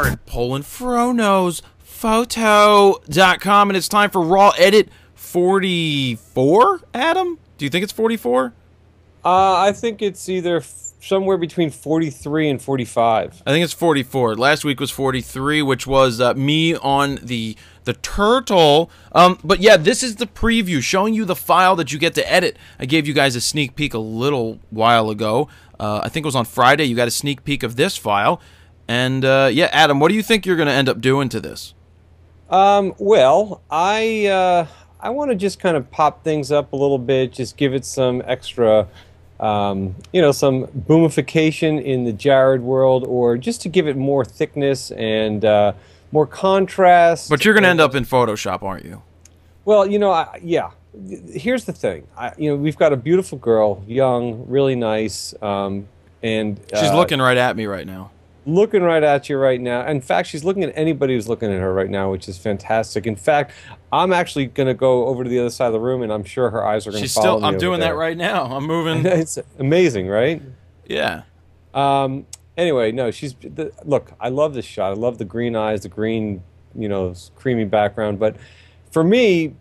Jared Poland, FroKnowsPhoto.com, and it's time for Raw Edit 44, Adam? Do you think it's 44? I think it's either somewhere between 43 and 45. I think it's 44. Last week was 43, which was me on the turtle. But yeah, this is the preview showing you the file that you get to edit. I gave you guys a sneak peek a little while ago. I think it was on Friday. You got a sneak peek of this file. And yeah, Adam, what do you think you're going to end up doing to this? Well, I want to just kind of pop things up a little bit, just give it some extra, you know, some boomification in the Jared world, or just to give it more thickness and more contrast. But you're going to end up in Photoshop, aren't you? Well, you know, yeah. Here's the thing. You know, we've got a beautiful girl, young, really nice, and she's looking right at me right now. Looking right at you right now. In fact, she's looking at anybody who's looking at her right now, which is fantastic. In fact, I'm actually going to go over to the other side of the room, and I'm sure her eyes are going to follow me. I'm doing that right now. I'm moving. It's amazing, right? Yeah. Anyway, no, look, I love this shot. I love the green eyes, the green, you know, creamy background. But for me,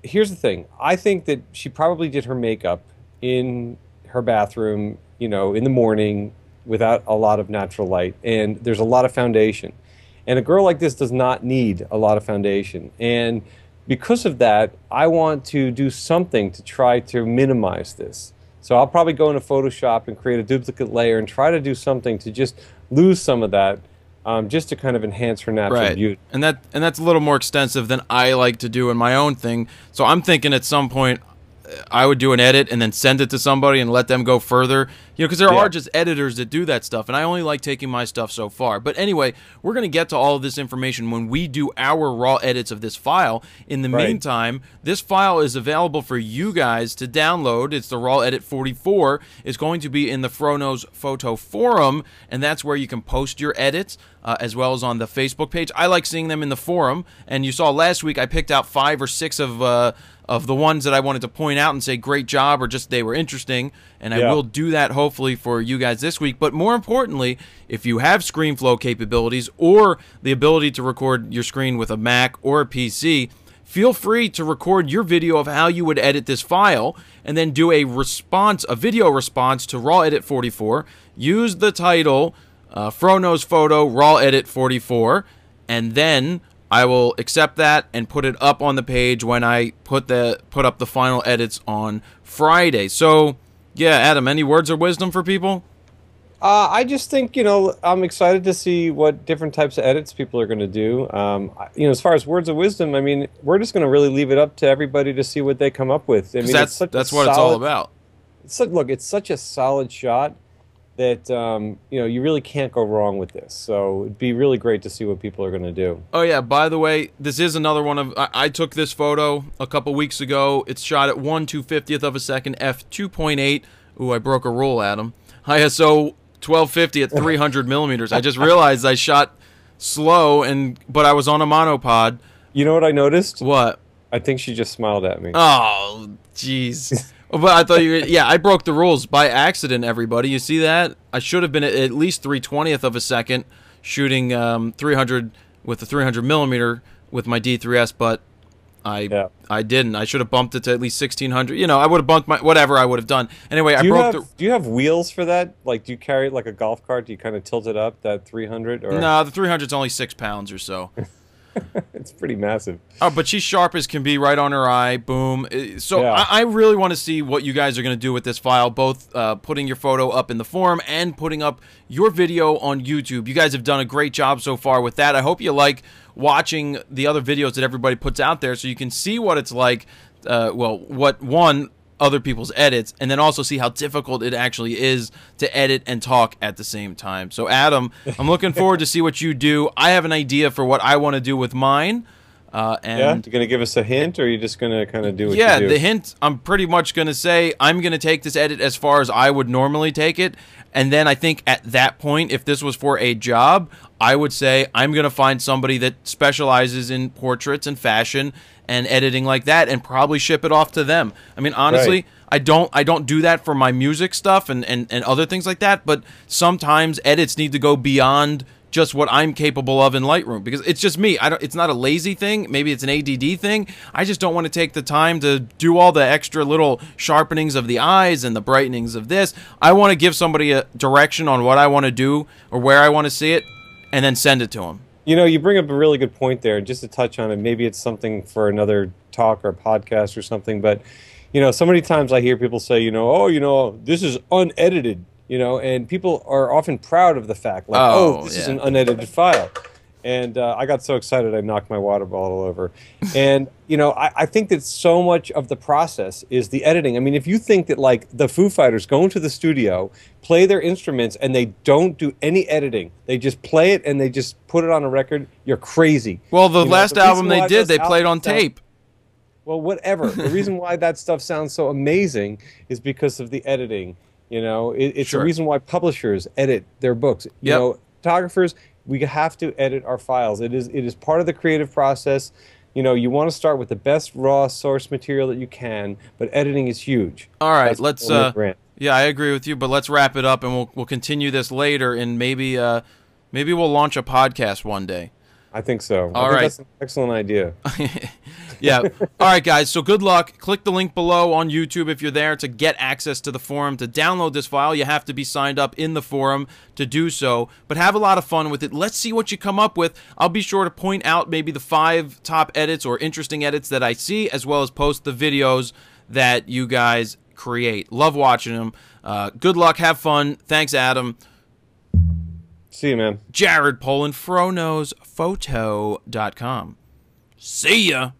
here's the thing. I think that she probably did her makeup in her bathroom, you know, in the morning, without a lot of natural light, and there's a lot of foundation, and a girl like this does not need a lot of foundation, and because of that I want to do something to try to minimize this. So I'll probably go into Photoshop and create a duplicate layer and try to do something to just lose some of that, just to kind of enhance her natural beauty. And that's a little more extensive than I like to do in my own thing. So I'm thinking at some point I would do an edit and then send it to somebody and let them go further. You know, because there are just editors that do that stuff, and I only like taking my stuff so far. But anyway, we're going to get to all of this information when we do our raw edits of this file. In the meantime, this file is available for you guys to download. It's the Raw Edit 44. It's going to be in the FroKnowsPhoto forum, and that's where you can post your edits, as well as on the Facebook page. I like seeing them in the forum, and you saw last week I picked out 5 or 6 of the ones that I wanted to point out and say great job, or just they were interesting, and I will do that hopefully for you guys this week. But more importantly, if you have ScreenFlow capabilities or the ability to record your screen with a Mac or a PC, feel free to record your video of how you would edit this file and then do a video response to Raw Edit 44. Use the title FroKnowsPhoto Raw Edit 44, and then I will accept that and put it up on the page when I put up the final edits on Friday. So, yeah, Adam, any words of wisdom for people? I just think, you know, I'm excited to see what different types of edits people are going to do. You know, as far as words of wisdom, I mean, we're just going to really leave it up to everybody to see what they come up with. I mean, that's what it's all about. Look, it's such a solid shot that you know, you really can't go wrong with this. So it'd be really great to see what people are going to do. Oh yeah, by the way, this is another one of I took this photo a couple weeks ago. It's shot at 1/250th of a second, f2.8. Ooh, I broke a rule, Adam. ISO 1250 at 300 millimeters. I just realized I shot slow, but I was on a monopod. You know what I noticed? What? I think she just smiled at me. Oh, jeez. But I thought yeah, I broke the rules by accident, everybody. You see that? I should have been at least 3/20th of a second shooting 300 with the 300 millimeter with my D3S, but I didn't. I should have bumped it to at least 1600. You know, I would have bumped whatever I would have done. Anyway, do you have wheels for that? Like, do you carry it like a golf cart? Do you kind of tilt it up, that 300? Or? No, the 300's only 6 pounds or so. It's pretty massive. Oh, but she's sharp as can be, right on her eye. Boom. So I really want to see what you guys are going to do with this file, both putting your photo up in the forum and putting up your video on YouTube. You guys have done a great job so far with that. I hope you like watching the other videos that everybody puts out there so you can see what it's like, well, other people's edits, and then also see how difficult it actually is to edit and talk at the same time. So Adam, I'm looking forward to see what you do. I have an idea for what I want to do with mine. And you're going to give us a hint, or are you just going to kind of do what you do? Yeah, the hint, I'm pretty much going to say I'm going to take this edit as far as I would normally take it, and then I think at that point, if this was for a job, I would say I'm going to find somebody that specializes in portraits and fashion and editing like that, and probably ship it off to them. I mean, honestly, I don't do that for my music stuff and other things like that, but sometimes edits need to go beyond just what I'm capable of in Lightroom, because it's just me. It's not a lazy thing. Maybe it's an ADD thing. I just don't want to take the time to do all the extra little sharpenings of the eyes and the brightenings of this. I want to give somebody a direction on what I want to do or where I want to see it, and then send it to them. You know, you bring up a really good point there, and just to touch on it, maybe it's something for another talk or podcast or something, but, you know, so many times I hear people say, you know, oh, you know, this is unedited, you know, and people are often proud of the fact, like, oh, this is an unedited file. And I got so excited I knocked my water bottle over. And, you know, I think that so much of the process is the editing. I mean, if you think that, like, the Foo Fighters go into the studio, play their instruments, and they don't do any editing, they just play it and they just put it on a record, you're crazy. Well, the last album they did, they played on tape. Well, whatever. The reason why that stuff sounds so amazing is because of the editing. You know, it's the reason why publishers edit their books. You know, photographers, we have to edit our files. It is part of the creative process. You know, you want to start with the best raw source material that you can, but editing is huge. All right, let's yeah, I agree with you, but let's wrap it up, and we'll continue this later, and maybe we'll launch a podcast one day. I think so. I think that's an excellent idea. Yeah. All right, guys. So good luck. Click the link below on YouTube if you're there to get access to the forum. To download this file, you have to be signed up in the forum to do so. But have a lot of fun with it. Let's see what you come up with. I'll be sure to point out maybe the 5 top edits or interesting edits that I see, as well as post the videos that you guys create. Love watching them. Good luck. Have fun. Thanks, Adam. See you, man. Jared Poland, FroKnowsPhoto.com. See ya.